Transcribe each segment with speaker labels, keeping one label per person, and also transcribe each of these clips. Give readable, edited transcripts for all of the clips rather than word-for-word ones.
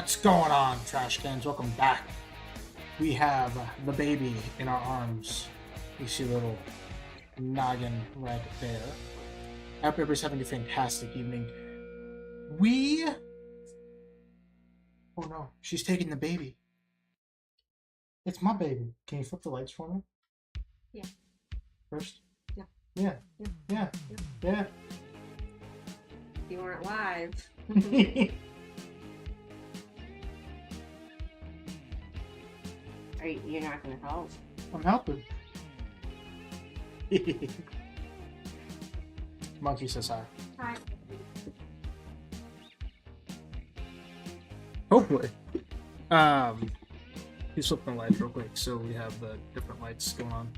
Speaker 1: What's going on, trash cans? Welcome back. We have the baby in our arms. You see a little noggin right there. I hope everybody's having a fantastic evening. Oh no, she's taking the baby. It's my baby. Can you flip the lights for me?
Speaker 2: Yeah.
Speaker 1: First?
Speaker 2: Yeah.
Speaker 1: Yeah.
Speaker 2: Yeah.
Speaker 1: Yeah. Yeah.
Speaker 2: You weren't live. You're not going to help?
Speaker 1: I'm helping. Monkey says hi.
Speaker 2: Hi.
Speaker 1: Hopefully. He's flipping the lights real quick, so we have the different lights going on.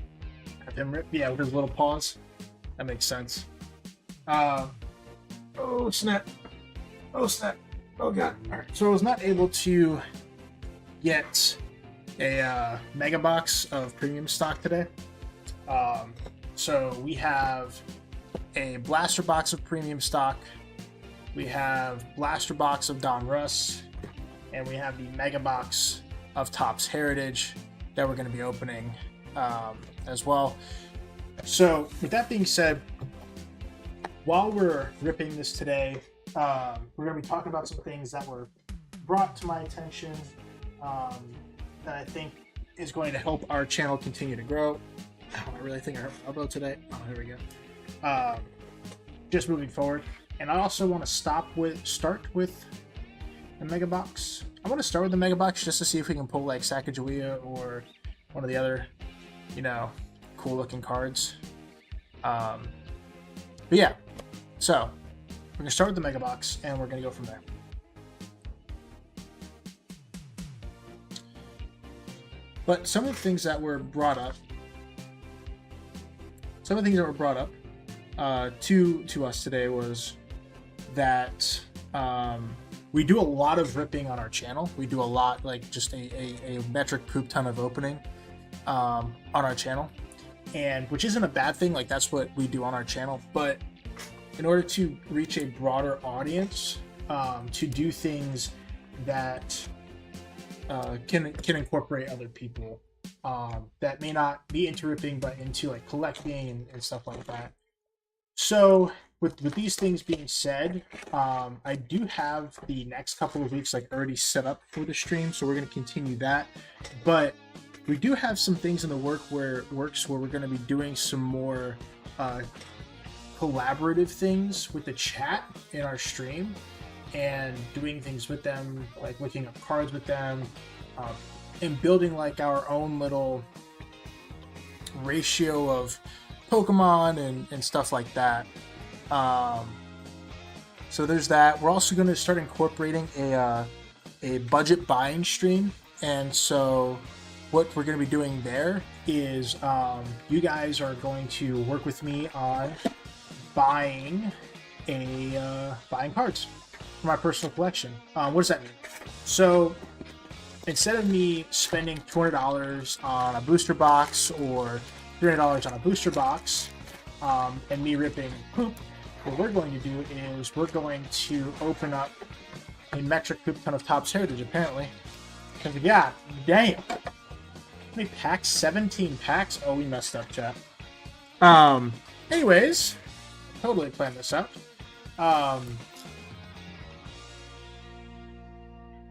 Speaker 1: Have him rip, yeah, with his little paws. That makes sense. Oh snap! Oh snap! Oh god! All right, so I was not able to get a mega box of premium stock today. So we have a blaster box of premium stock. We have blaster box of Don Russ. And we have the mega box of Topps Heritage that we're going to be opening as well. So with that being said, while we're ripping this today, we're going to be talking about some things that were brought to my attention that I think is going to help our channel continue to grow. Oh, I really think I hurt my elbow today. Oh, there we go. Just moving forward. And I also want to start with the mega box. I want to start with the mega box just to see if we can pull like Sacagawea or one of the other, cool looking cards. But yeah, so we're gonna start with the mega box and we're gonna go from there. But some of the things that were brought up, to us today was that we do a lot of ripping on our channel. We do a lot, like just a metric poop ton of opening on our channel, and which isn't a bad thing. Like that's what we do on our channel. But in order to reach a broader audience, to do things that can incorporate other people that may not be into ripping, but into like collecting and stuff like that. So with these things being said, I do have the next couple of weeks like already set up for the stream, so we're going to continue that. But we do have some things in the works where we're going to be doing some more collaborative things with the chat in our stream and doing things with them, like looking up cards with them, and building like our own little ratio of Pokemon and stuff like that. So there's that. We're also going to start incorporating a budget buying stream, and so what we're going to be doing there is you guys are going to work with me on buying cards for my personal collection. What does that mean? So instead of me spending $200 on a booster box or $300 on a booster box and me ripping poop, what we're going to do is we're going to open up a metric poop ton of Topps Heritage, apparently. Because, yeah, damn. How many packs? 17 packs? Oh, we messed up, chat. Anyways, totally planned this out.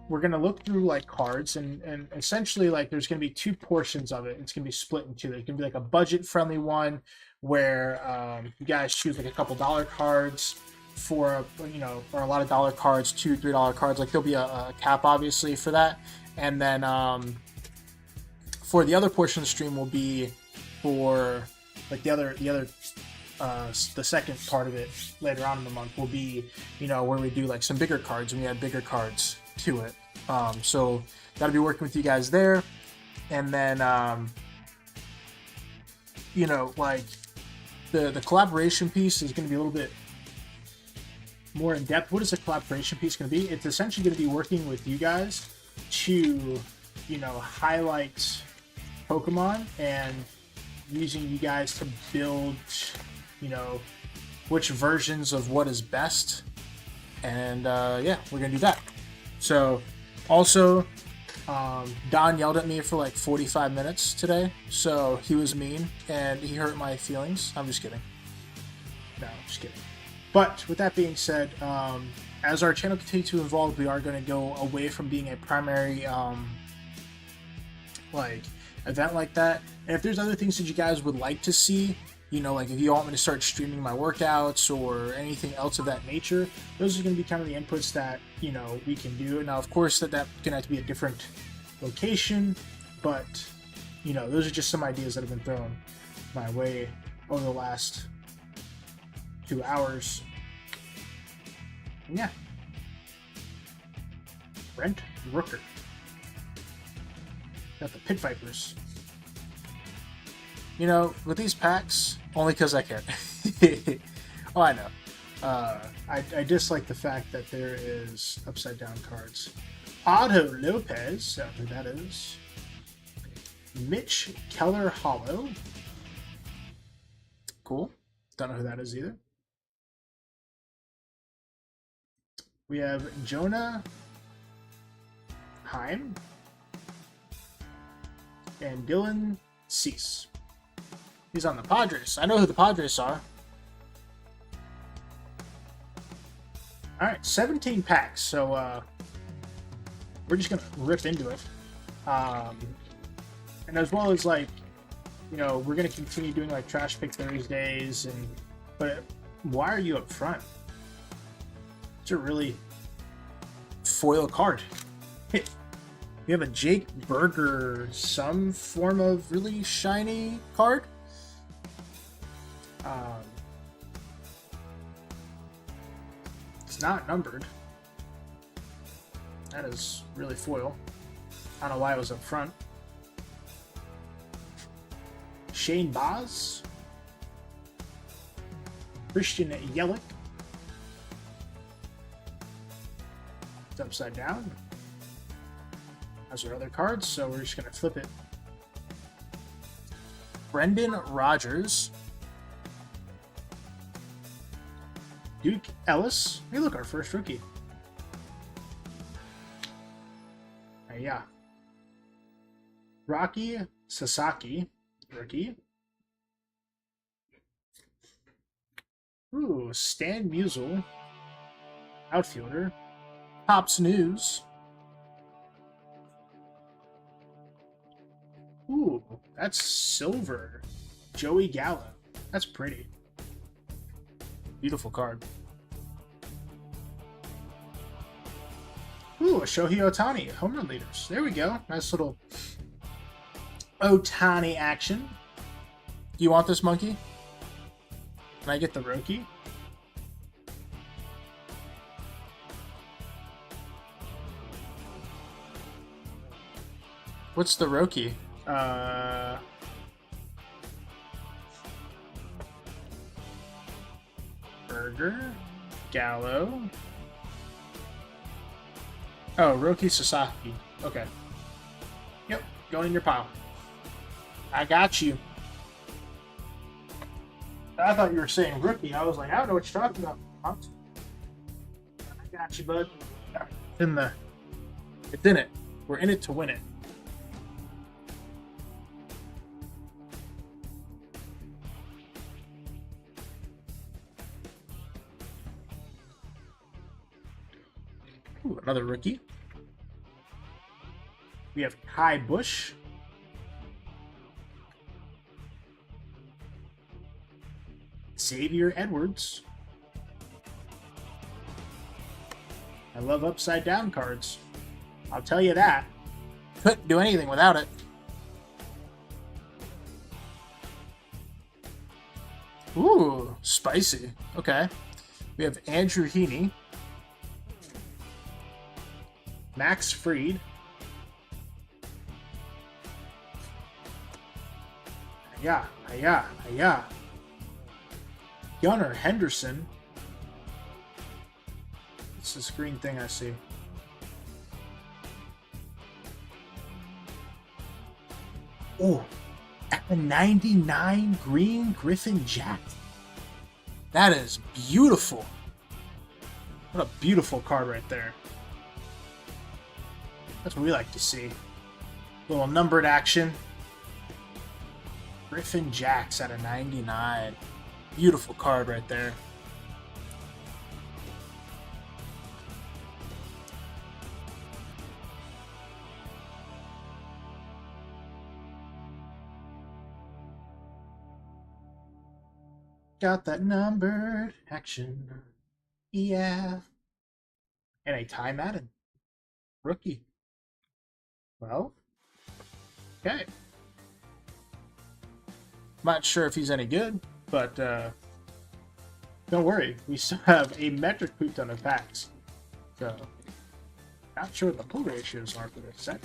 Speaker 1: We're going to look through like cards and essentially like there's going to be two portions of it. It's going to be split in two. There's going to be like a budget friendly one where you guys choose like a couple dollar cards for or a lot of dollar cards, $2-3 cards. Like there'll be a cap obviously for that. And then for the other portion of the stream will be for like the second part of it later on in the month will be where we do like some bigger cards and we add bigger cards to it. So gotta be working with you guys there. And then like the collaboration piece is going to be a little bit more in depth. What is the collaboration piece going to be? It's essentially going to be working with you guys to highlight Pokemon and using you guys to build which versions of what is best. And yeah, we're gonna do that. So Also, Don yelled at me for like 45 minutes today, so he was mean and he hurt my feelings. I'm just kidding. No, I'm just kidding. But with that being said, as our channel continues to evolve, we are going to go away from being a primary like event like that. And if there's other things that you guys would like to see, you know, like if you want me to start streaming my workouts or anything else of that nature, those are going to be kind of the inputs that, you know, we can do. Now, of course, that's going to have to be a different location, but, you know, those are just some ideas that have been thrown my way over the last 2 hours. And yeah. Brent Rooker. Got the Pit Vipers. You know, with these packs, only because I can. Oh, I know. I dislike the fact that there is upside down cards. Otto Lopez, I don't know who that is. Mitch Keller Hollow. Cool. Don't know who that is either. We have Jonah Heim and Dylan Cease. He's on the Padres. I know who the Padres are. Alright, 17 packs, so we're just gonna rip into it. And as well as, like, you know, we're gonna continue doing like Trash Pick Thursdays, but why are you up front? It's a really foil card. We have a Jake Berger, some form of really shiny card. It's not numbered. That is really foil. I don't know why it was up front. Shane Baz. Christian Yelich. It's upside down. Those are other cards, so we're just going to flip it. Brendan Rodgers. Duke Ellis. Hey, look, our first rookie. Yeah. Rocky Sasaki, rookie. Ooh, Stan Musial, outfielder. Pops News. Ooh, that's silver. Joey Gallo. That's pretty. Beautiful card. Ooh, a Shohei Ohtani, home run leaders. There we go. Nice little Ohtani action. You want this, monkey? Can I get the Roki? What's the Roki? Berger, Gallo. Oh, Roki Sasaki. Okay. Yep, going in your pile. I got you. I thought you were saying rookie. I was like, I don't know what you're talking about. I got you, bud. It's in it. We're in it to win it. Ooh, another rookie. We have Kai Bush. Xavier Edwards. I love upside down cards. I'll tell you that. Couldn't do anything without it. Ooh, spicy. Okay. We have Andrew Heaney. Max Fried. Yeah. Gunnar Henderson. It's this green thing I see. Oh, at the 99 green Griffin Jack. That is beautiful. What a beautiful card right there. That's what we like to see. Little numbered action. Griffin Jacks at a 99. Beautiful card right there. Got that numbered action. Yeah. And a Ty Madden. Rookie. Well, okay. Not sure if he's any good, but don't worry. We still have a metric poop ton of packs. So, not sure what the pull ratios are for this set.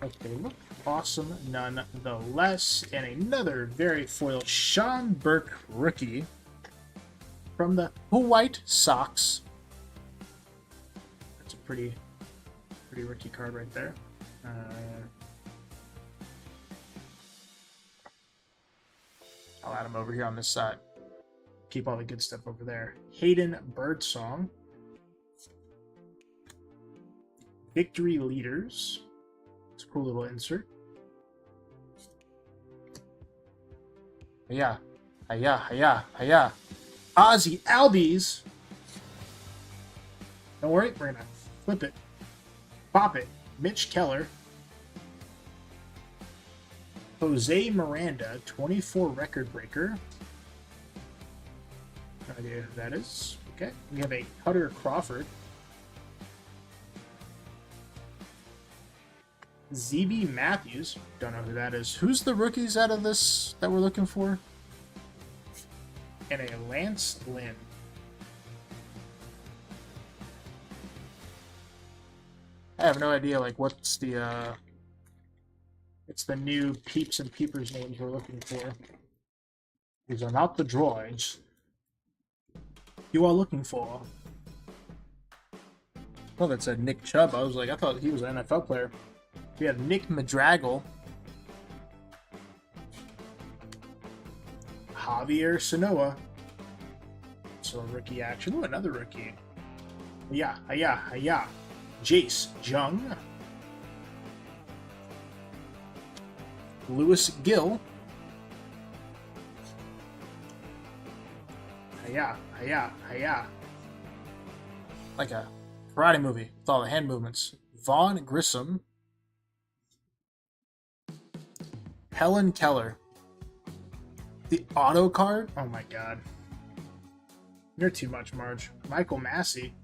Speaker 1: Okay, look awesome nonetheless. And another very foil Sean Burke rookie from the White Sox. That's a pretty rookie card right there. I'll add him over here on this side. Keep all the good stuff over there. Hayden Birdsong. Victory Leaders. It's a cool little insert. Hiya. Hiya, hiya, hiya. Ozzy Albies. Don't worry, we're gonna flip it. Pop it. Mitch Keller. Jose Miranda, 24 record breaker. No idea who that is. Okay. We have a Cutter Crawford. ZB Matthews. Don't know who that is. Who's the rookies out of this that we're looking for? And a Lance Lynn. I have no idea, like, what's the, it's the new Peeps and Peepers names we're looking for. These are not the droids you are looking for. Well, that said Nick Chubb. I thought he was an NFL player. We have Nick Madragel. Javier Sanoa. So rookie action. Ooh, another rookie. Yeah. Jace Jung. Lewis Gill. Hiya. Like a karate movie with all the hand movements. Vaughn Grissom. Helen Keller. The auto card? Oh my god. You're too much, Marge. Michael Massey.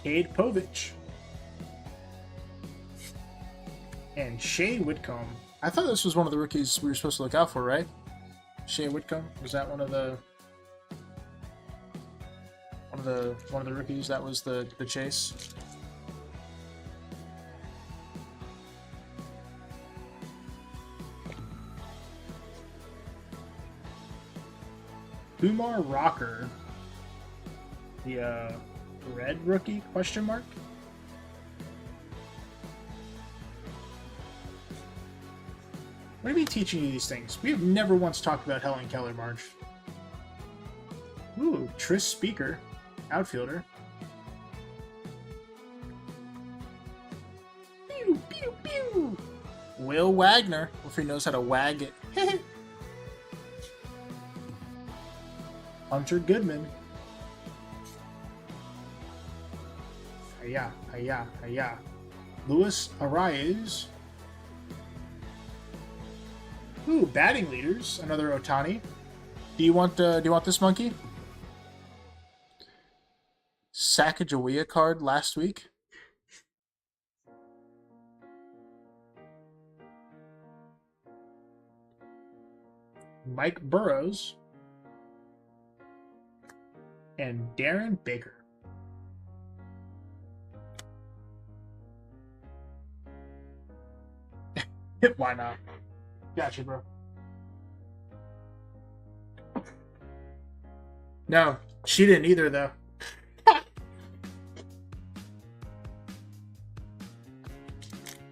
Speaker 1: Cade Povich. And Shea Whitcomb. I thought this was one of the rookies we were supposed to look out for, right? Shea Whitcomb? Was that one of the rookies that was the chase? Kumar Rocker, the red rookie, question mark? What are we teaching you these things? We have never once talked about Helen Keller, Marge. Ooh, Tris Speaker, outfielder. Pew, pew, pew. Will Wagner, if he knows how to wag it. Hunter Goodman. Hiya. Luis Arias. Ooh, batting leaders. Another Otani. Do you want this monkey? Sacagawea card last week. Mike Burrows. And Darren Baker. Why not? Gotcha, bro. No, she didn't either, though.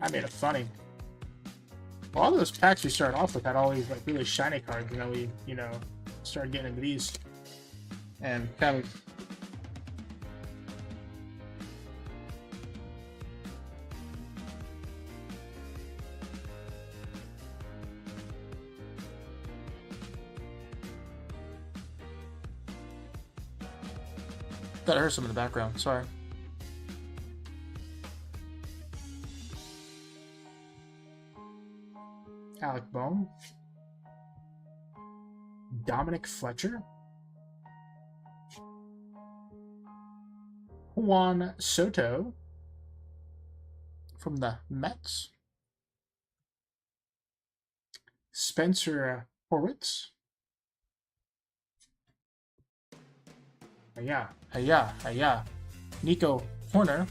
Speaker 1: I made it funny. Well, all those packs we started off with had all these like really shiny cards, and then we, started getting into these. And kind of Thought I heard some in the background. Sorry. Alec Bohm. Dominic Fletcher. Juan Soto from the Mets. Spencer Horwitz. Hiya. Nico Horner.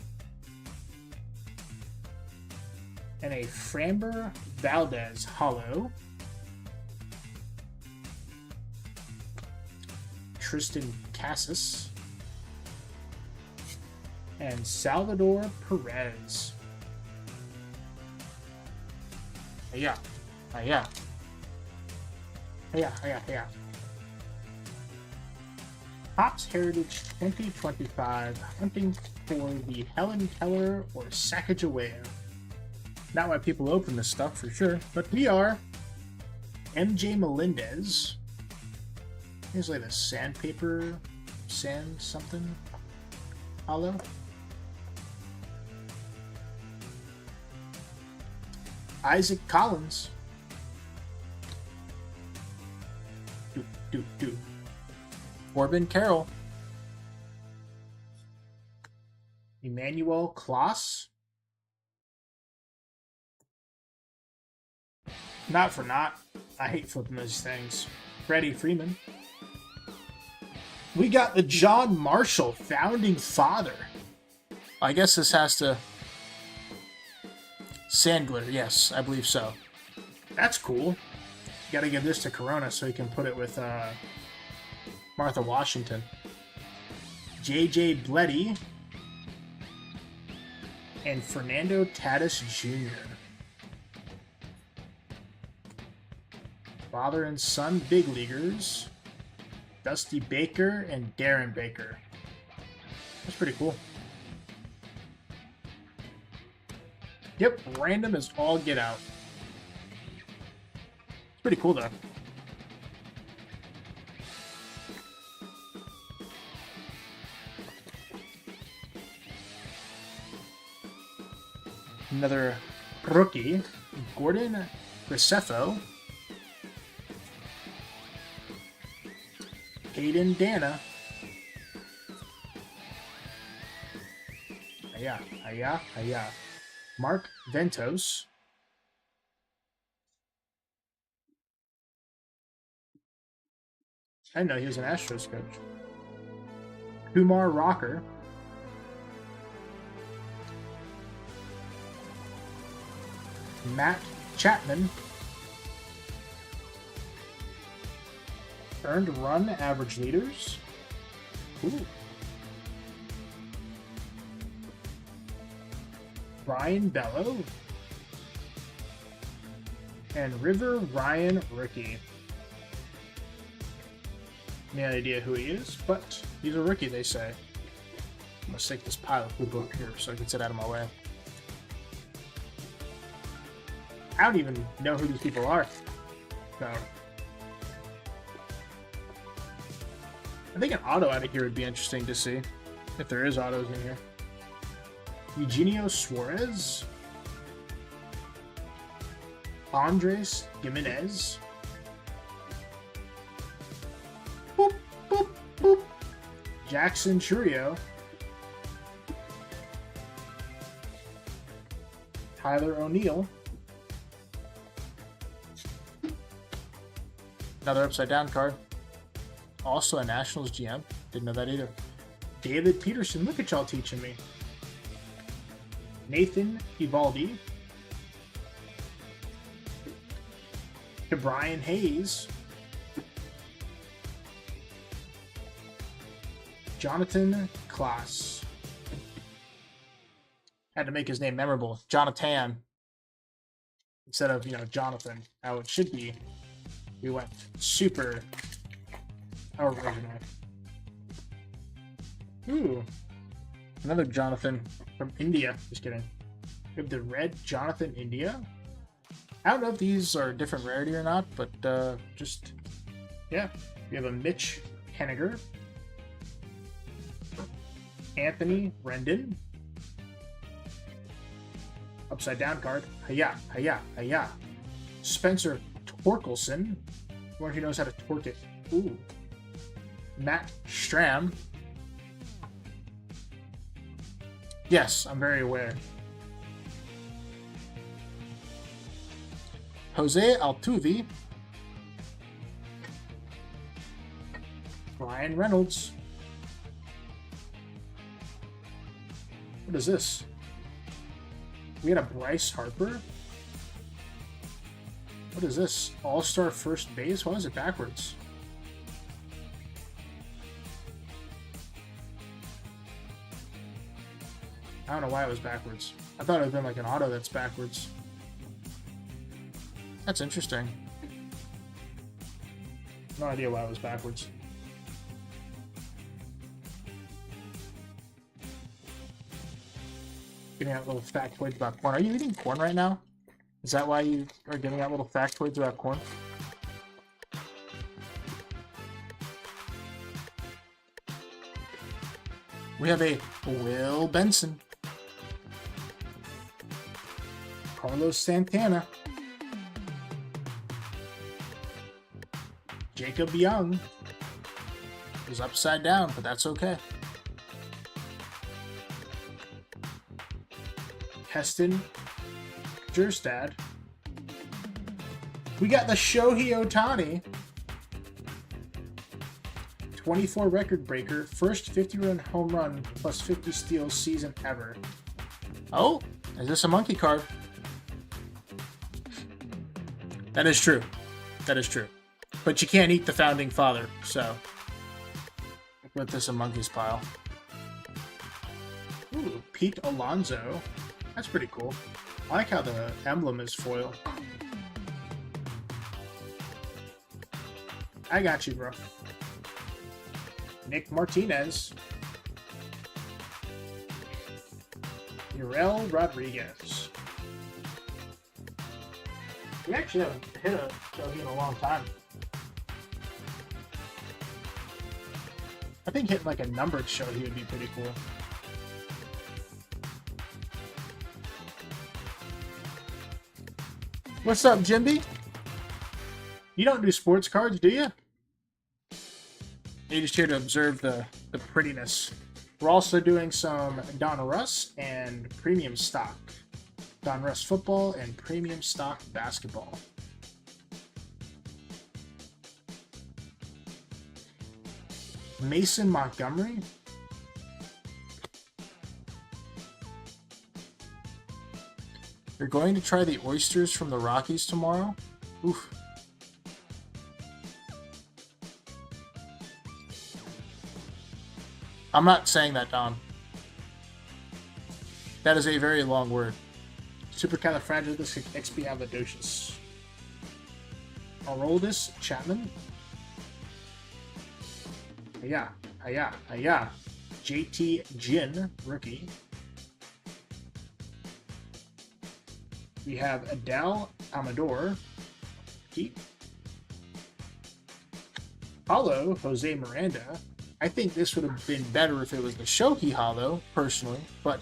Speaker 1: And a Framber Valdez hollow. Tristan Cassis. And Salvador Perez. Hiya. Topps Heritage 2025, hunting for the Helen Keller or Sacagawea. Not why people open this stuff for sure, but we are. MJ Melendez. Here's like a sandpaper, sand something. Hollow. Isaac Collins. Corbin Carroll. Emmanuel Kloss. Not for not. I hate flipping those things. Freddie Freeman. We got the John Marshall, founding father. I guess this has to... Sand glitter, yes, I believe so. That's cool. Gotta give this to Corona so he can put it with Martha Washington. JJ Bleddy. And Fernando Tatis Jr. Father and son big leaguers. Dusty Baker and Darren Baker. That's pretty cool. Yep, random as all get out. It's pretty cool though. Another rookie, Gordon Graceffo. Hayden Dana. Hiya. Mark Ventos. I didn't know he was an Astros coach. Kumar Rocker. Matt Chapman. Earned run average leaders. Ooh. Brian Bello. And River Ryan rookie. No idea who he is, but he's a rookie, they say. I'm gonna stick this pile of poop up here so I can sit out of my way. I don't even know who these people are. So I think an auto out of here would be interesting to see, if there is autos in here. Eugenio Suarez. Andres Gimenez. Boop, boop, boop. Jackson Churio. Tyler O'Neill. Another upside down card. Also a Nationals GM. Didn't know that either. David Peterson. Look at y'all teaching me. Nathan Evaldi. To Brian Hayes. Jonathan Klaas. Had to make his name memorable. Jonathan. Instead of, Jonathan. How it should be. We went super original. Ooh. Another Jonathan from India. Just kidding. We have the red Jonathan India. I don't know if these are different rarity or not, but yeah. We have a Mitch Henniger. Anthony Rendon. Upside down card. Hiya, hiya, hiya. Spencer Torkelson. Wonder if he knows how to torque it. Ooh. Matt Stram. Yes, I'm very aware. Jose Altuve. Ryan Reynolds. What is this? We had a Bryce Harper. What is this? All-Star first base? Why is it backwards? I don't know why it was backwards. I thought it would have been like an auto that's backwards. That's interesting. No idea why it was backwards. Giving out little factoids about corn. Are you eating corn right now? Is that why you are giving out little factoids about corn? We have a Will Benson. Carlos Santana. Jacob Young. It was upside down, but that's okay. Heston Jerstad. We got the Shohei Ohtani. 24 record breaker. First 50-run home run plus 50 steals season ever. Oh, is this a monkey card? That is true. That is true. But you can't eat the founding father, so put this in monkey's pile. Ooh, Pete Alonso. That's pretty cool. I like how the emblem is foil. I got you, bro. Nick Martinez. Urel Rodriguez. We actually haven't hit a Shohei in a long time. I think hitting like a numbered Shohei would be pretty cool. What's up, Jimby? You don't do sports cards, do you? You're just here to observe the prettiness. We're also doing some Don Russ and premium stock. Don Russ football and premium stock basketball. Mason Montgomery. You're going to try the oysters from the Rockies tomorrow? Oof. I'm not saying that, Don. That is a very long word. Supercalifragilisticexpialidocious. Aroldis Chapman. Hiya, hiya, hiya. JT Jin, rookie. We have Adele Amador. Keep. Hollow, Jose Miranda. I think this would have been better if it was the Shohei Hollow, personally, but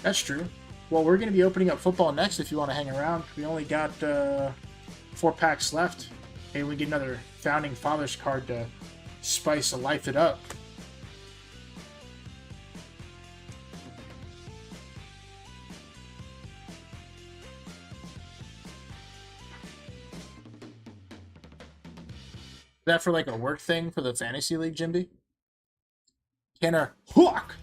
Speaker 1: that's true. Well, we're going to be opening up football next if you want to hang around. We only got 4 packs left. Maybe we get another Founding Fathers card to spice and life it up. Is that for like a work thing for the Fantasy League, Jimby? Kenner Hawk!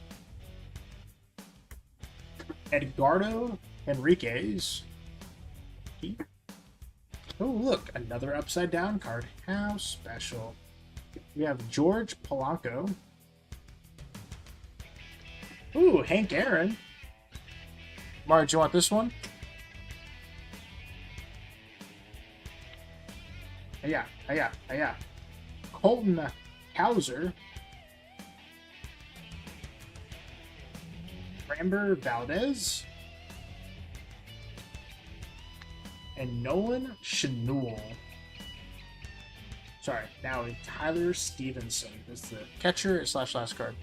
Speaker 1: Edgardo Enriquez. Oh, look, another upside down card. How special. We have George Polanco. Ooh, Hank Aaron. Mario, do you want this one? Yeah. Colton Hauser. Framber Valdez. And Nolan Chenul. Sorry, now Tyler Stevenson is the catcher / last card.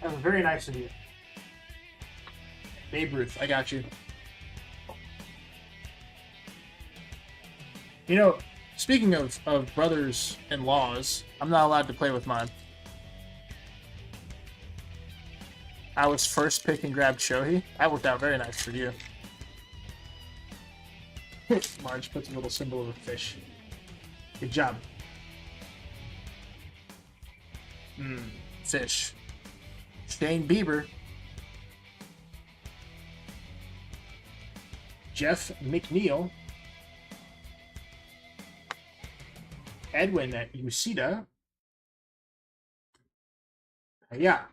Speaker 1: That was very nice of you. Babe Ruth, I got you. You know, speaking of brothers-in-laws, I'm not allowed to play with mine. I was first pick and grabbed Shohei. That worked out very nice for you. Marge puts a little symbol of a fish. Good job. Fish. Shane Bieber. Jeff McNeil. Edwin Uceda. Hiya.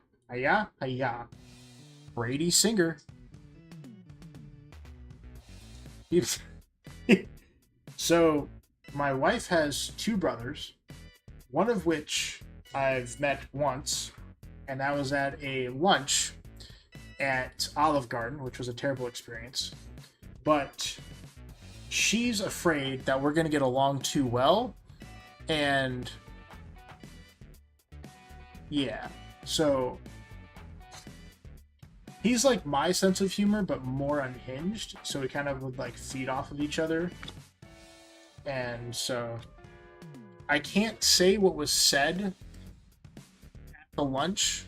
Speaker 1: Brady Singer. So, my wife has two brothers, one of which I've met once, and that was at a lunch at Olive Garden, which was a terrible experience. But she's afraid that we're going to get along too well, and yeah, so he's like my sense of humor, but more unhinged, so we kind of would like feed off of each other. And so I can't say what was said at the lunch,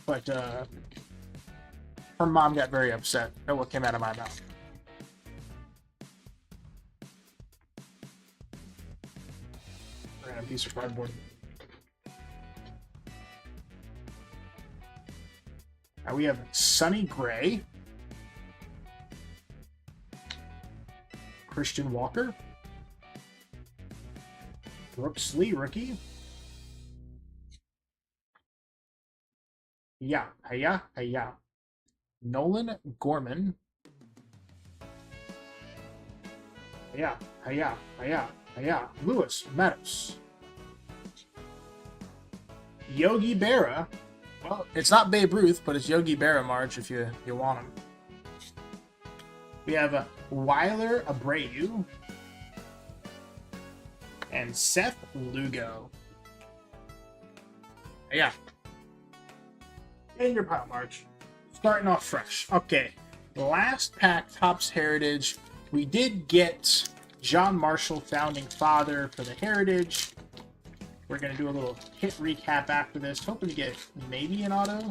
Speaker 1: but her mom got very upset at what came out of my mouth. Random piece of cardboard. Now we have Sonny Gray, Christian Walker, Brooks Lee, rookie. Hiya. Nolan Gorman. Hiya. Lewis Meadows. Yogi Berra. Well, it's not Babe Ruth, but it's Yogi Berra, March, if you want him. We have Weiler Abreu and Seth Lugo. Yeah. In your pile, March. Starting off fresh. Okay. Last pack, Topps Heritage. We did get John Marshall, founding father for the Heritage. We're going to do a little hit recap after this. Hoping to get maybe an auto.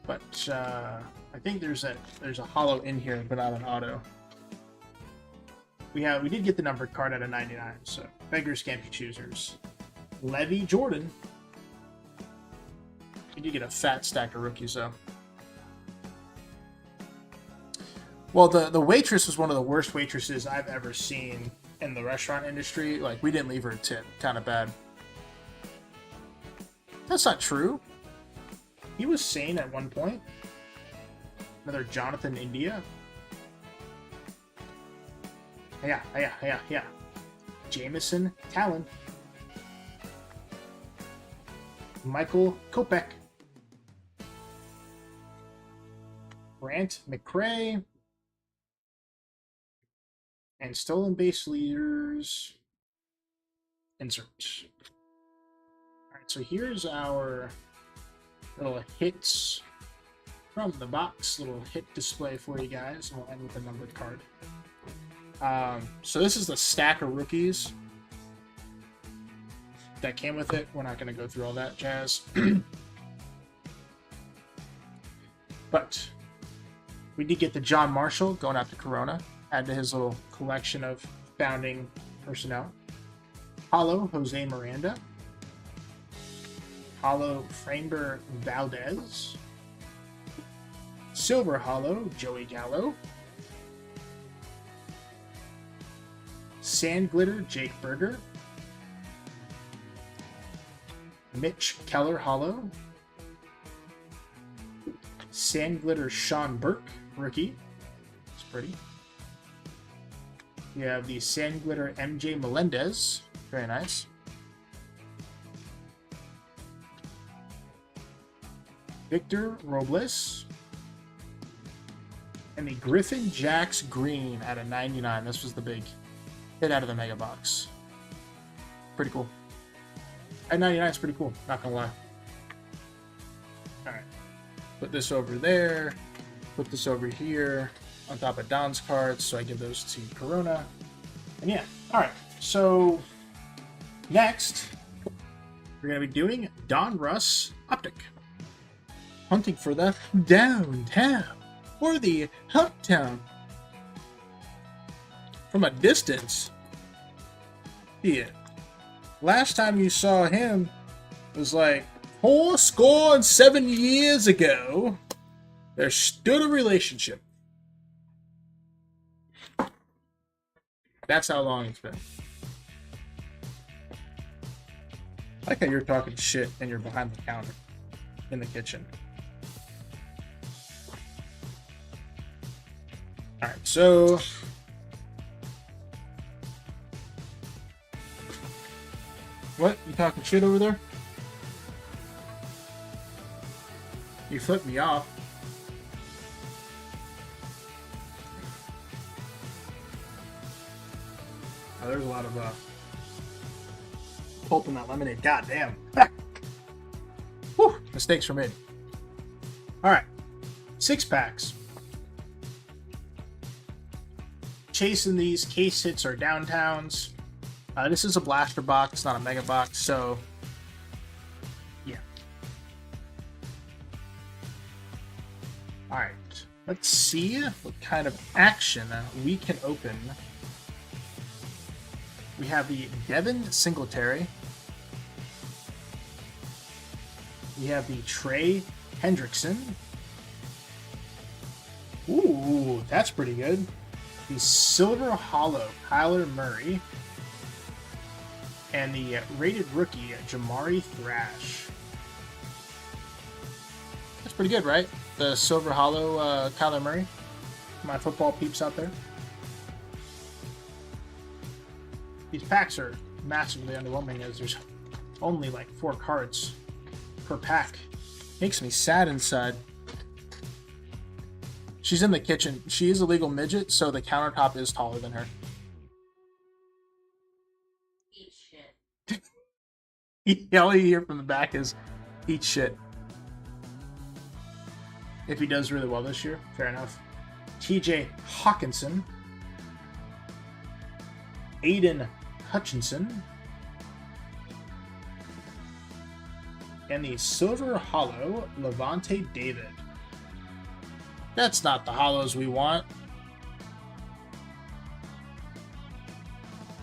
Speaker 1: But I think there's a holo in here, but not an auto. We did get the numbered card at a 99, so beggars can't be choosers. Levy Jordan. We did get a fat stack of rookies, though. Well, the waitress was one of the worst waitresses I've ever seen in the restaurant industry. Like, we didn't leave her a tip. Kind of bad. That's not true. He was sane at one point. Another Jonathan India. Yeah. Jameson Talon. Michael Kopech. Grant McCray. And stolen base leaders. Insert. Alright, so here's our little hits from the box. Little hit display for you guys. We'll end with a numbered card. So this is the stack of rookies that came with it. We're not going to go through all that jazz. But we did get the John Marshall going out to Corona. Add to his little collection of founding personnel. Holo Jose Miranda. Holo Framber Valdez. Silver Holo Joey Gallo. Sand Glitter Jake Berger. Mitch Keller Holo. Sand Glitter Sean Burke, rookie. It's pretty. We have the Sand Glitter MJ Melendez. Very nice. Victor Robles. And the Griffin Jacks Green at a 99. This was the big hit out of the Mega Box. Pretty cool. At 99 is pretty cool, not gonna lie. Alright. Put this over there. Put this over here on top of Don's cards, so I give those to Corona. And yeah, alright. So, next, we're going to be doing Don Russ Optic. Hunting for the downtown. Or the uptown. From a distance. Yeah. Last time you saw him was like 7 years ago. There stood a relationship. That's how long it's been. I like how you're talking shit and you're behind the counter in the kitchen. Alright, so what? You talking shit over there? You flipped me off. Oh, there's a lot of pulp in that lemonade. God damn. Whew, mistakes were made. Alright. 6 packs. Chasing these case hits or downtowns. This is a blaster box, not a mega box, so yeah. Alright. Let's see what kind of action we can open. We have the Devin Singletary. We have the Trey Hendrickson. Ooh, that's pretty good. The Silver Hollow Kyler Murray. And the rated rookie Jamari Thrash. That's pretty good, right? The Silver Hollow Kyler Murray. My football peeps out there. These packs are massively underwhelming as there's only like 4 cards per pack. Makes me sad inside. She's in the kitchen. She is a legal midget, so the countertop is taller than her.
Speaker 2: Eat shit.
Speaker 1: All you hear from the back is eat shit. If he does really well this year, fair enough. TJ Hawkinson. Aiden Hutchinson. And the Silver Hollow Levante David. That's not the hollows we want.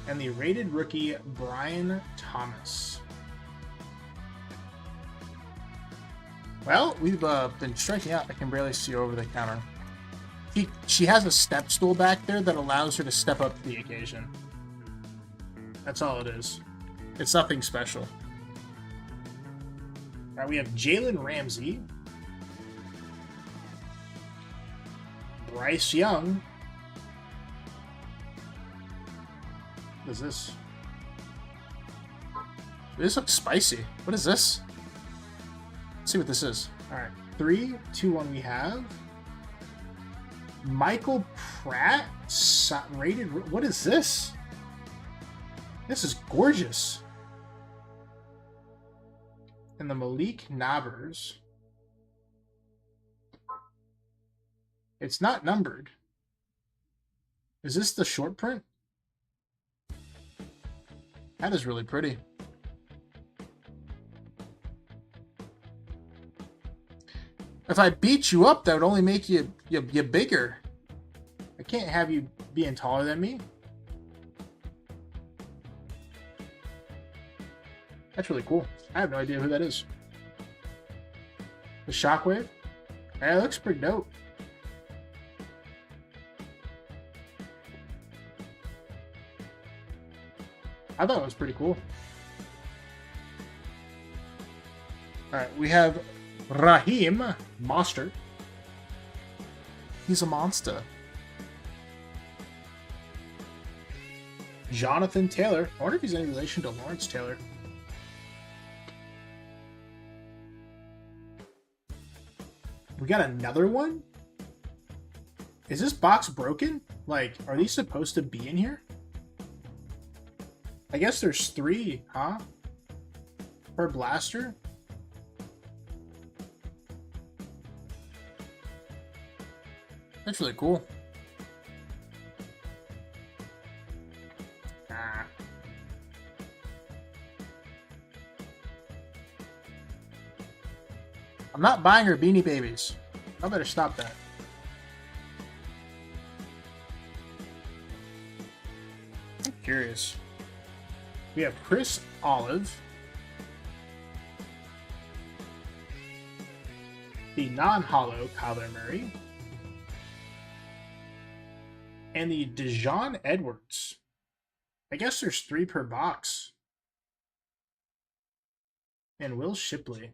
Speaker 1: And the rated rookie Brian Thomas. Well, we've been striking out. I can barely see over the counter. She has a step stool back there that allows her to step up to the occasion. That's all it is. It's nothing special. Alright, we have Jalen Ramsey. Bryce Young. What is this? This looks spicy. What is this? Let's see what this is. Alright. 3, 2, 1 we have. Michael Pratt. Rated. What is this? This is gorgeous. And the Malik Nabers. It's not numbered. Is this the short print? That is really pretty. If I beat you up, that would only make you bigger. I can't have you being taller than me. That's really cool. I have no idea who that is. The Shockwave? Yeah, it looks pretty dope. I thought it was pretty cool. Alright, we have Raheem Mostert. He's a monster. Jonathan Taylor. I wonder if he's any relation to Lawrence Taylor. We got another one? Is this box broken? Like, are these supposed to be in here? I guess there's 3, huh? Per blaster? That's really cool. Ah. I'm not buying her Beanie Babies. I better stop that. I'm curious. We have Chris Olive. The non-hollow Kyler Murray. And the Dejon Edwards. I guess there's 3 per box. And Will Shipley.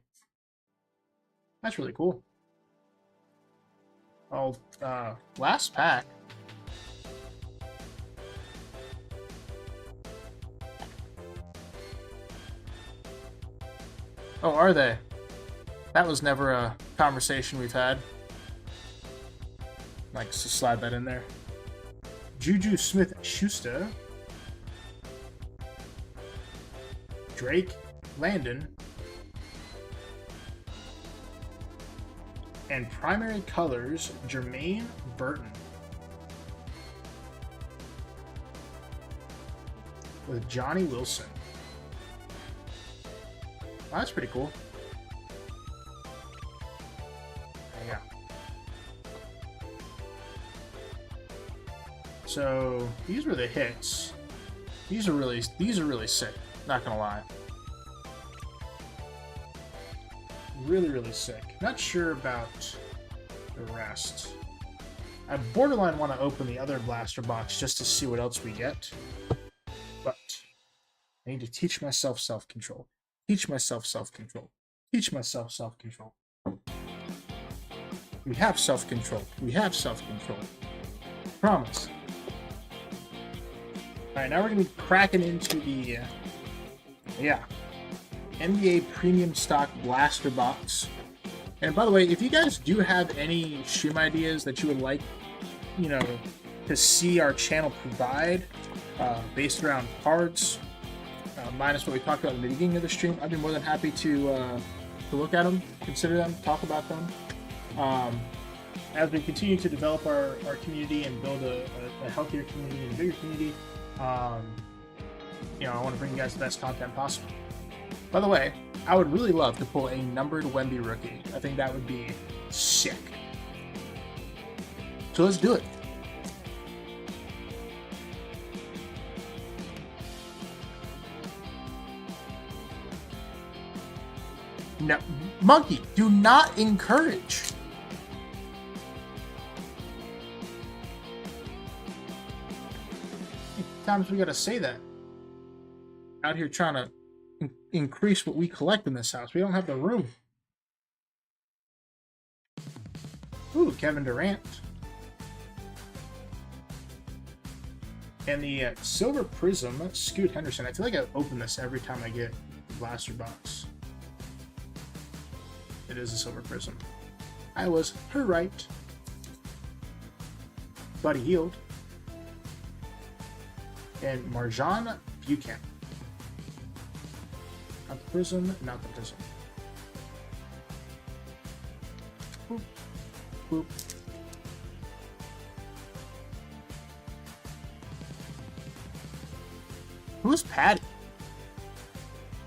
Speaker 1: That's really cool. Oh, last pack. Oh, are they? That was never a conversation we've had. Like, just slide that in there. Juju Smith-Schuster. Drake Landon. And primary colors, Jermaine Burton. With Johnny Wilson. Well, that's pretty cool. Yeah. So these were the hits. These are really sick. Not gonna lie. Really sick. Not sure about the rest. I borderline want to open the other blaster box just to see what else we get. But I need to teach myself self-control. Teach myself self-control. Teach myself self-control. We have self-control. We have self-control. Promise. Alright, now we're going to be cracking into the... NBA Premium Stock Blaster Box. And by the way, if you guys do have any stream ideas that you would like, you know, to see our channel provide, based around cards, minus what we talked about in the beginning of the stream, I'd be more than happy to look at them, consider them, talk about them. As we continue to develop our community and build a healthier community and a bigger community, you know, I want to bring you guys the best content possible. By the way, I would really love to pull a numbered Wemby rookie. I think that would be sick. So let's do it. No, Monkey, do not encourage. How many times we gotta say that? Out here trying to increase what we collect in this house. We don't have the room. Ooh, Kevin Durant. And the Silver Prism, Scoot Henderson. I feel like I open this every time I get the blaster box. It is a Silver Prism. I was right. Buddy Hield. And Marjan Buchanan. Not the prism, not the prism. Boop. Boop. Who's Patty?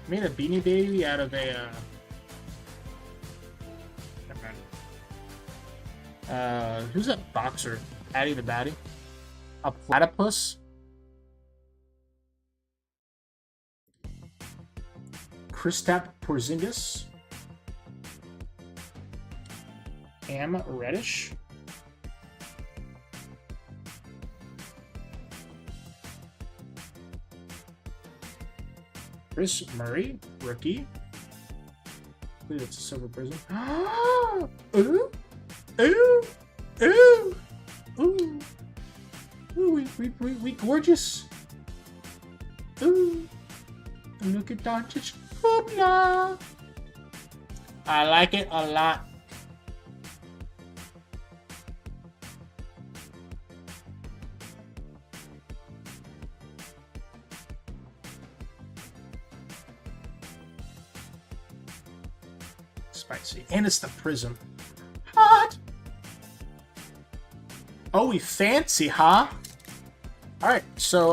Speaker 1: Made a Beanie Baby out of a, who's that boxer? Patty the Batty? A platypus? Kristaps Porzingis, Am Reddish, Chris Murray, rookie. I believe it's a Silver Prism. Ooh, ooh, ooh, ooh, ooh, we gorgeous. Ooh, look at Doncic. Hoopla. I like it a lot. Spicy. And it's the Prism. Hot! Oh, we fancy, huh? Alright, so,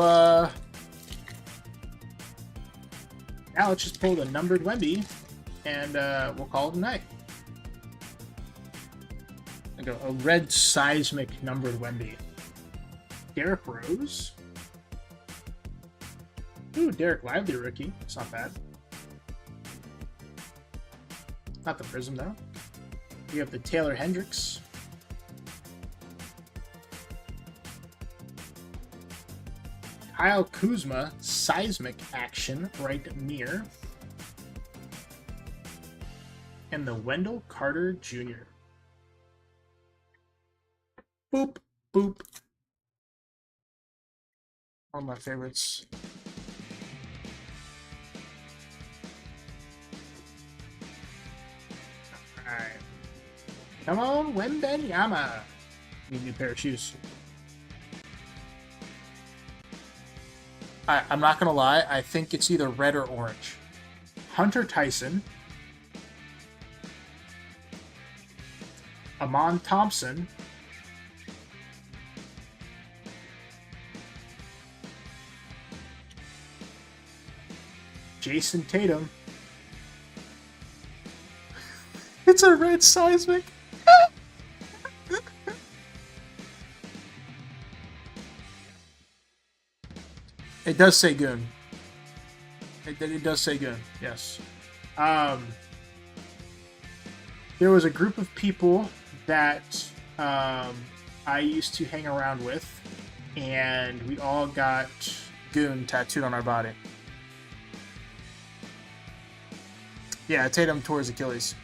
Speaker 1: now let's just pull the numbered Wemby, and, we'll call it a night. I go, a red seismic numbered Wemby. Derek Rose? Ooh, Derek Lively rookie. It's not bad. Not the Prism, though. We have the Taylor Hendricks. Kyle Kuzma, Seismic Action, right mirror. And the Wendell Carter Jr. Boop, boop. One of my favorites. Alright. Come on, Wembenyama. Need a new pair of shoes. I'm not going to lie. I think it's either red or orange. Hunter Tyson. Amon Thompson. Jason Tatum. It's a red seismic. It does say Goon. It does say Goon, yes. There was a group of people that I used to hang around with, and we all got Goon tattooed on our body. Yeah, Tatum tore his Achilles.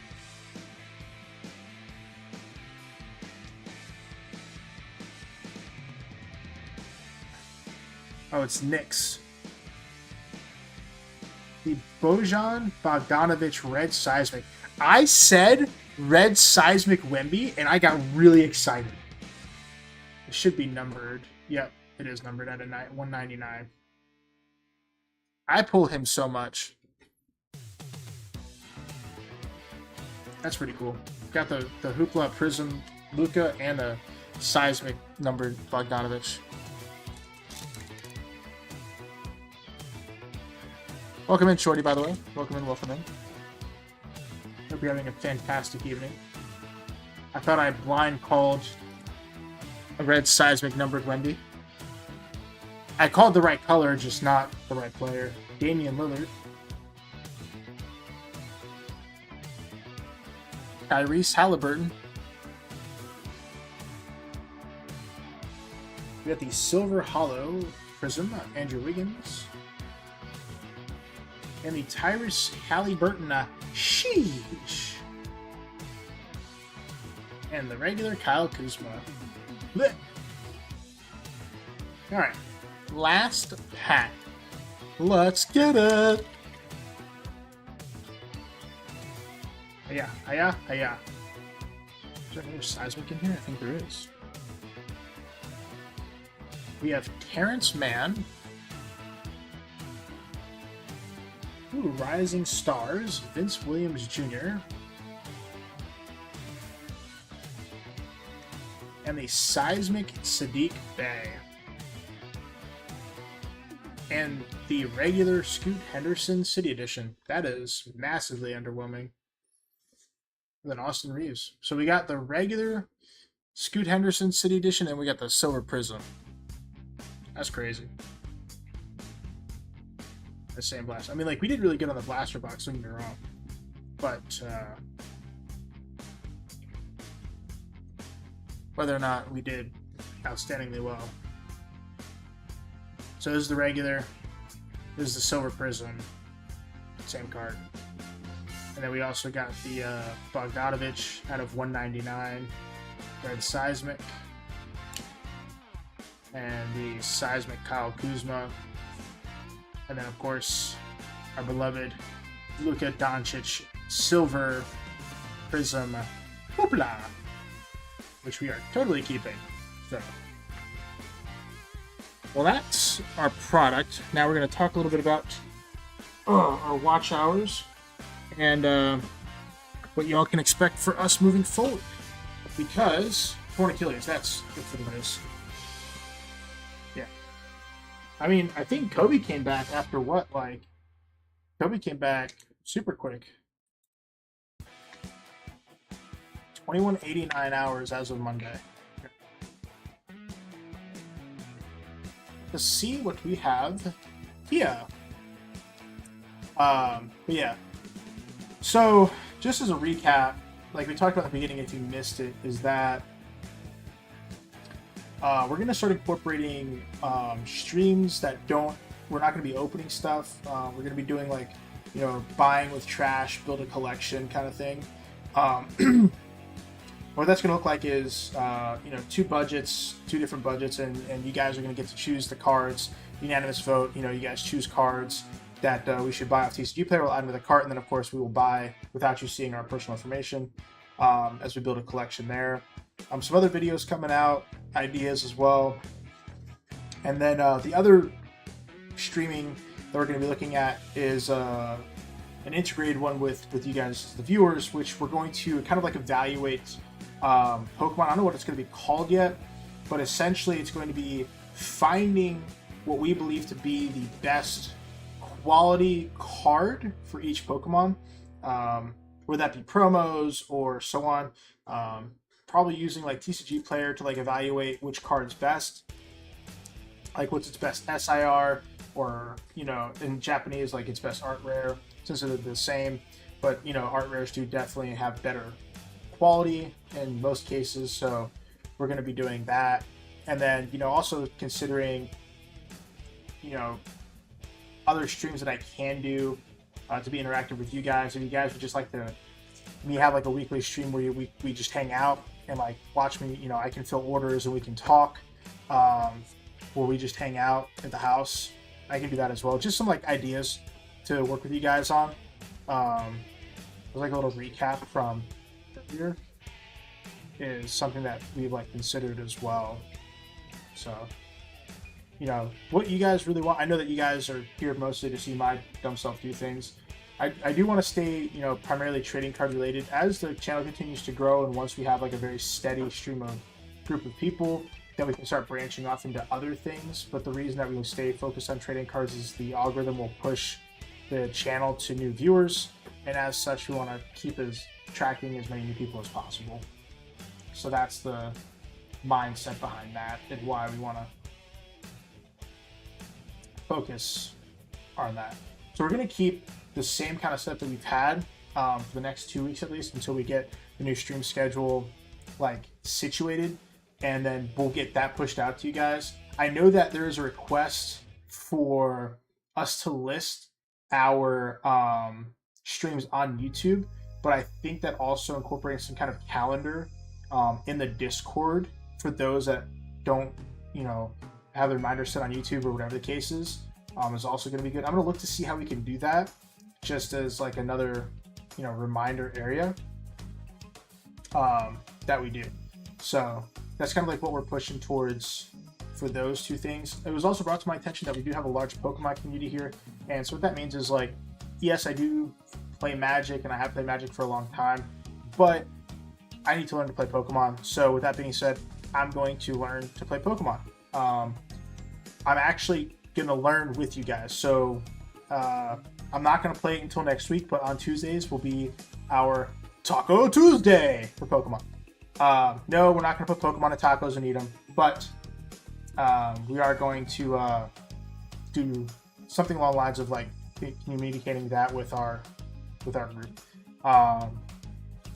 Speaker 1: Oh, it's Knicks. The Bojan Bogdanovic Red Seismic. I said Red Seismic Wemby, and I got really excited. It should be numbered. Yep, it is numbered at a 199. I pull him so much. That's pretty cool. Got the Hoopla Prism Luka and a Seismic numbered Bogdanovic. Welcome in, Shorty, by the way. Welcome in, welcome in. Hope you're having a fantastic evening. I thought I blind called a red seismic numbered Wemby. I called the right color, just not the right player. Damian Lillard. Tyrese Halliburton. We got the Silver Hollow Prism, Andrew Wiggins. And the Tyrese Halliburton, sheesh. And the regular Kyle Kuzma. Blech. Alright. Last pack. Let's get it. Hiya, hiya, hiya. Is there another seismic in here? I think there is. We have Terrence Mann. Ooh, Rising Stars, Vince Williams Jr. And the Seismic Sadiq Bey. And the regular Scoot Henderson City Edition. That is massively underwhelming. Than Austin Reeves. So we got the regular Scoot Henderson City Edition, and we got the Silver Prism. That's crazy. The same blast. I mean, like, we did really good on the blaster box, don't get me wrong. But, whether or not we did outstandingly well. So this is the regular. This is the Silver Prism. Same card. And then we also got the Bogdanovic out of 199. Red Seismic. And the Seismic Kyle Kuzma. And then, of course, our beloved Luka Doncic Silver Prism Hoopla, which we are totally keeping. So, well, that's our product. Now we're going to talk a little bit about our watch hours. And what y'all can expect for us moving forward. Because torn Achilles, that's good for the race. Yeah. I mean, I think Kobe came back after what? Like, Kobe came back super quick. 2189 hours as of Monday. To see what we have here. But yeah. So, just as a recap, like we talked about at the beginning, if you missed it, is that we're going to start incorporating streams that we're not going to be opening stuff. We're going to be doing like, you know, buying with trash, build a collection kind of thing. What that's going to look like is, you know, two different budgets, and you guys are going to get to choose the cards, unanimous vote. You know, you guys choose cards that we should buy off TCG Player. We'll add them to the cart, and then of course we will buy without you seeing our personal information as we build a collection there. Some other videos coming out, ideas as well, and then the other streaming that we're going to be looking at is an integrated one with you guys, the viewers, which we're going to kind of like evaluate Pokemon. I don't know what it's going to be called yet, but essentially it's going to be finding what we believe to be the best quality card for each Pokemon, whether that be promos or so on. Probably using like TCG Player to like evaluate which card is best, like what's its best SIR, or, you know, in Japanese, like its best art rare, since they're the same. But, you know, art rares do definitely have better quality in most cases, so we're going to be doing that. And then, you know, also considering, you know, other streams that I can do to be interactive with you guys. If you guys would just like to me have like a weekly stream where we just hang out and like watch me, you know, I can fill orders and we can talk, where we just hang out at the house, I can do that as well. Just some like ideas to work with you guys on. Like a little recap from earlier is something that we've like considered as well. So, you know, what you guys really want. I know that you guys are here mostly to see my dumb self do things. I do want to stay, you know, primarily trading card related as the channel continues to grow, and once we have like a very steady stream of group of people, then we can start branching off into other things. But the reason that we will stay focused on trading cards is the algorithm will push the channel to new viewers, and as such we want to keep tracking as many new people as possible. So that's the mindset behind that, and why we want to focus on that. So we're going to keep the same kind of stuff that we've had for the next 2 weeks at least, until we get the new stream schedule like situated, and then we'll get that pushed out to you guys. I know that there is a request for us to list our streams on YouTube, but I think that also incorporating some kind of calendar in the Discord for those that don't, you know, have their reminder set on YouTube or whatever the case is also going to be good. I'm going to look to see how we can do that, just as like another, you know, reminder area that we do. So that's kind of like what we're pushing towards for those two things. It was also brought to my attention that we do have a large Pokemon community here, and so what that means is, like, yes, I do play Magic, and I have played Magic for a long time, but I need to learn to play Pokemon. So with that being said, I'm going to learn to play Pokemon. I'm actually going to learn with you guys. So I'm not going to play it until next week, but on Tuesdays will be our Taco Tuesday for Pokemon. No, we're not going to put Pokemon in tacos and eat them, but we are going to do something along the lines of like communicating that with our group. So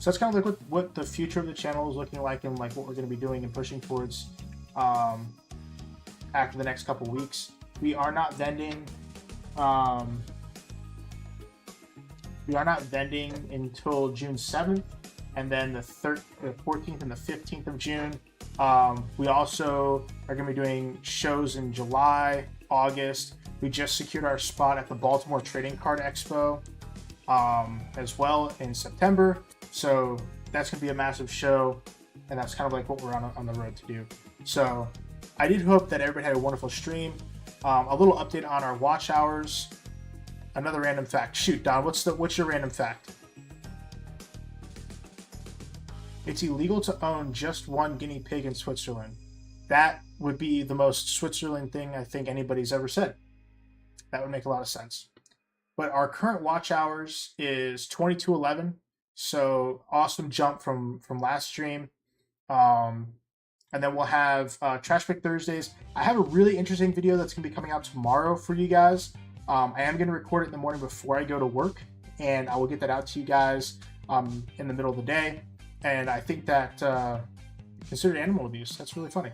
Speaker 1: that's kind of like what the future of the channel is looking like, and like what we're going to be doing and pushing towards after the next couple weeks. We are not vending. We are not vending until June 7th, and then the 14th and the 15th of June. We also are going to be doing shows in July, August. We just secured our spot at the Baltimore Trading Card Expo as well in September. So that's going to be a massive show, and that's kind of like what we're on the road to do. So I did hope that everybody had a wonderful stream. A little update on our watch hours. Another random fact. Shoot, Don, what's your random fact? It's illegal to own just one guinea pig in Switzerland. That would be the most Switzerland thing I think anybody's ever said. That would make a lot of sense. But our current watch hours is 2211. So awesome jump from last stream. And then we'll have Trash Pick Thursdays. I have a really interesting video that's going to be coming out tomorrow for you guys. I am going to record it in the morning before I go to work, and I will get that out to you guys in the middle of the day. And I think that considered animal abuse. That's really funny.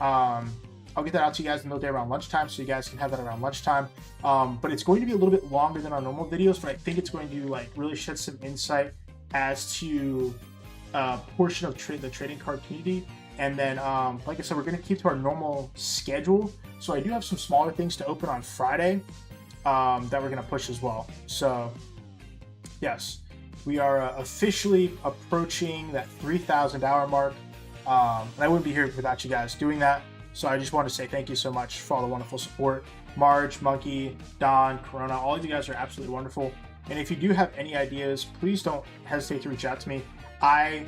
Speaker 1: I'll get that out to you guys in the middle of the day around lunchtime, so you guys can have that around lunchtime. But it's going to be a little bit longer than our normal videos, but I think it's going to like really shed some insight as to a portion of the trading card community. And then, like I said, we're going to keep to our normal schedule. So I do have some smaller things to open on Friday that we're going to push as well. So, yes, we are officially approaching that 3,000 hour mark. And I wouldn't be here without you guys doing that. So I just want to say thank you so much for all the wonderful support. Marge, Monkey, Don, Corona, all of you guys are absolutely wonderful. And if you do have any ideas, please don't hesitate to reach out to me. I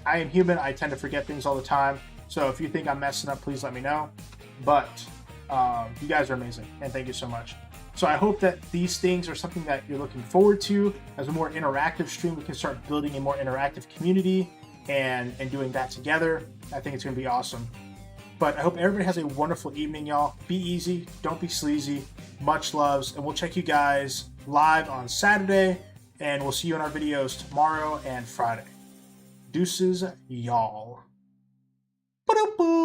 Speaker 1: am human. I tend to forget things all the time. So if you think I'm messing up, please let me know. But you guys are amazing, and thank you so much. So I hope that these things are something that you're looking forward to. As a more interactive stream, we can start building a more interactive community and doing that together. I think it's going to be awesome. But I hope everybody has a wonderful evening, y'all. Be easy. Don't be sleazy. Much loves. And we'll check you guys live on Saturday. And we'll see you in our videos tomorrow and Friday. Deuces, y'all. Ba-da-boo.